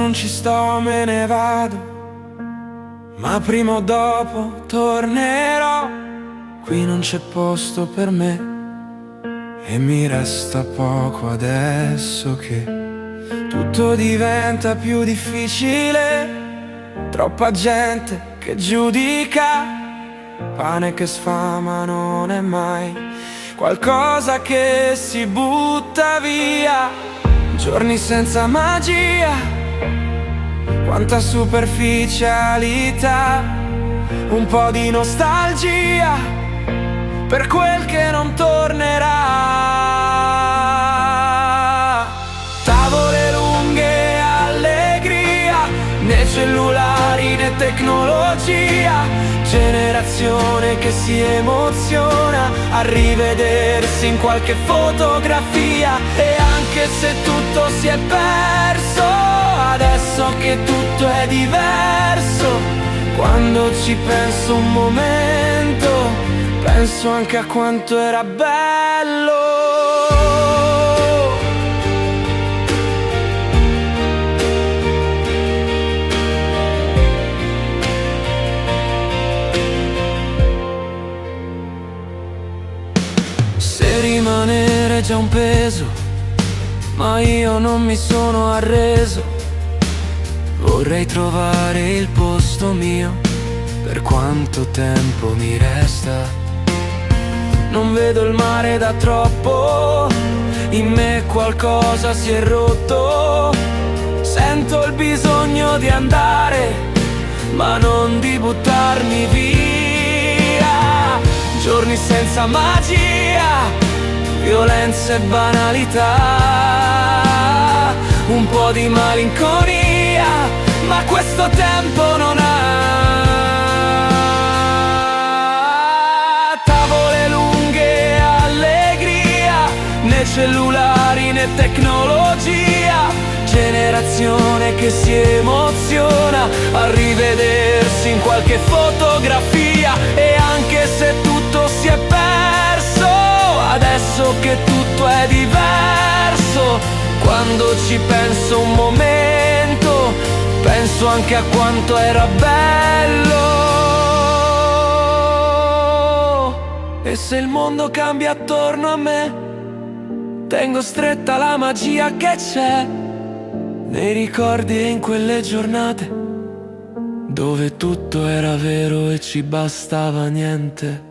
non ci sto, me ne vado, ma prima o dopo tornerò. Qui non c'è posto per me e mi resta poco adesso che tutto diventa più difficile. Troppa gente che giudica, pane che sfama non è mai qualcosa che si butta via. Giorni senza magia, quanta superficialità, un po' di nostalgia per quel che non tornerà. Tavole lunghe, allegria, né cellulari né tecnologia, generazione che si emoziona a rivedersi in qualche fotografia. E anche se tutto si è perso, adesso che tutto è diverso, quando ci penso un momento, penso anche a quanto era bello. Se rimanere è già un peso, ma io non mi sono arreso. Vorrei trovare il posto mio, per quanto tempo mi resta. Non vedo il mare da troppo, in me qualcosa si è rotto. Sento il bisogno di andare, ma non di buttarmi via. Giorni senza magia, violenza e banalità, un po' di malinconia, ma questo tempo non ha. Tavole lunghe, allegria, né cellulari né tecnologia, generazione che si emoziona a rivedersi in qualche fotografia. E anche se tutto si è perso, adesso che tutto è diverso, quando ci penso un momento, penso anche a quanto era bello. E se il mondo cambia attorno a me, tengo stretta la magia che c'è nei ricordi e in quelle giornate dove tutto era vero e ci bastava niente.